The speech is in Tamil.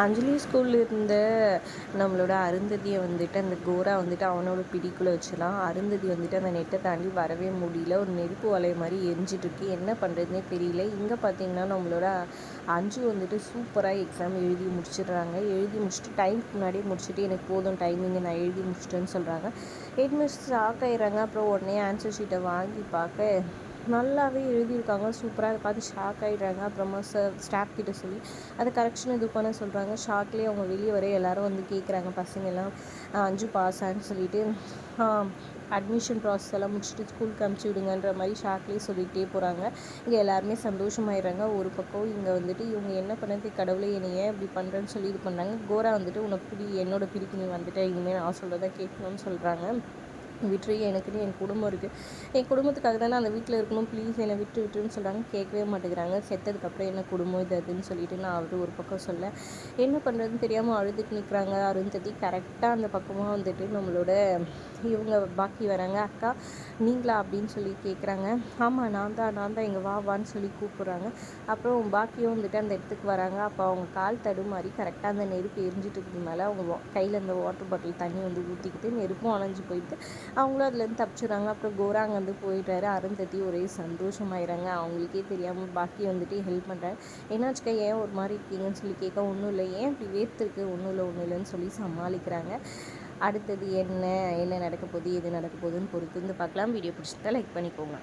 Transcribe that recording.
அஞ்சலி ஸ்கூல்ல இருந்த நம்மளோட அருந்ததியை வந்துட்டு அந்த கோரா வந்துட்டு அவனோட பிடிக்குள்ள வச்சுலாம். அருந்ததி வந்துட்டு அந்த நெட்டை தாண்டி வரவே முடியல. ஒரு நெருப்பு வலை மாதிரி எரிஞ்சிட்ருக்கு. என்ன பண்ணுறதுனே தெரியல. இங்கே பார்த்தீங்கன்னா நம்மளோட அஞ்சு வந்துட்டு சூப்பராக எக்ஸாம் எழுதி முடிச்சிடுறாங்க. எழுதி முடிச்சுட்டு டைமுக்கு முன்னாடியே முடிச்சுட்டு எனக்கு போதும் டைமிங்கு நான் எழுதி முடிச்சிட்டேன்னு சொல்கிறாங்க. ஹெட்மிஸ் ஷாக் ஆகிடுறாங்க. அப்புறம் உடனே ஆன்சர் ஷீட்டை வாங்கி பார்க்க நல்லாவே எழுதியிருக்காங்க. சூப்பராக அதை பார்த்து ஷாக் ஆகிடுறாங்க. அப்புறமா ஸ்டாஃப் கிட்ட சொல்லி அதை கரெக்ஷன் இது பண்ண சொல்கிறாங்க. ஷாக்லேயே அவங்க வெளியே வர எல்லாரும் வந்து கேட்குறாங்க. பசங்க எல்லாம் அஞ்சு பாஸ் ஆன்னு சொல்லிட்டு அட்மிஷன் ப்ராசஸ் எல்லாம் முடிச்சுட்டு ஸ்கூலுக்கு அனுப்பிச்சி விடுங்கன்ற மாதிரி ஷாக்லேயே சொல்லிகிட்டே போகிறாங்க. இங்கே எல்லாருமே சந்தோஷமாயிடுறாங்க. ஒரு பக்கம் இங்கே வந்துட்டு இவங்க என்ன பண்ணது, கடவுளை என்னை ஏன் இப்படி பண்ணுறேன்னு சொல்லி இது பண்ணாங்க. கோரா வந்துட்டு உனக்கு என்னோட பிடிக்கு நீ வந்துட்டு இனிமேல் நான் சொல்கிறத கேட்கணும்னு சொல்கிறாங்க. விட்டுரு, எனக்குன்னு என் குடும்பம் இருக்குது, என் குடும்பத்துக்காக தானே அந்த வீட்டில் இருக்கணும், ப்ளீஸ் என்னை விட்டுருன்னு சொல்கிறாங்க. கேட்கவே மாட்டேங்கிறாங்க. செத்ததுக்கப்புறம் என்ன குடும்பம் இது அதுன்னு சொல்லிட்டு நான் அவர் ஒரு பக்கம் சொல்ல என்ன பண்ணுறதுன்னு தெரியாமல் அழுதுட்டு நிற்கிறாங்க. அருந்ததி கரெக்டாக அந்த பக்கமாக வந்துட்டு நம்மளோட இவங்க பாக்கி வராங்க. அக்கா நீங்களா அப்படின்னு சொல்லி கேட்குறாங்க. ஆமாம் நான் தான் இங்கே வான்னு சொல்லி கூப்பிட்றாங்க. அப்புறம் பாக்கியும் வந்துட்டு அந்த இடத்துக்கு வராங்க. அப்போ அவங்க கால் தடுமாறி கரெக்டாக அந்த நெருப்பு எரிஞ்சிட்டு இருக்கிறதுனால அவங்க கையில் அந்த வாட்டர் பாட்டில் தண்ணி வந்து ஊற்றிக்கிட்டு நெருப்பும் அணைஞ்சு போயிட்டு அவங்களும் அதுலேருந்து தப்பிச்சுறாங்க. அப்புறம் கோரா அங்கே வந்து போயிட்டாரு. அருந்ததி ஒரே சந்தோஷமாயிறாங்க. அவங்களுக்கே தெரியாமல் பாக்கி வந்துட்டு ஹெல்ப் பண்ணுறாங்க. என்னாச்சுக்கா ஏன் ஒரு மாதிரி இருக்கீங்கன்னு சொல்லி கேட்க, ஒன்றும் இல்லை, ஏன் இப்படி வேர்த்துருக்கு, ஒன்றும் இல்லைன்னு சொல்லி சமாளிக்கிறாங்க. அடுத்தது என்ன நடக்க போகுது, எது நடக்க போகுதுன்னு பொறுத்து வந்து பார்க்கலாம். வீடியோ பிடிச்சிருந்தா லைக் பண்ணிக்கோங்க.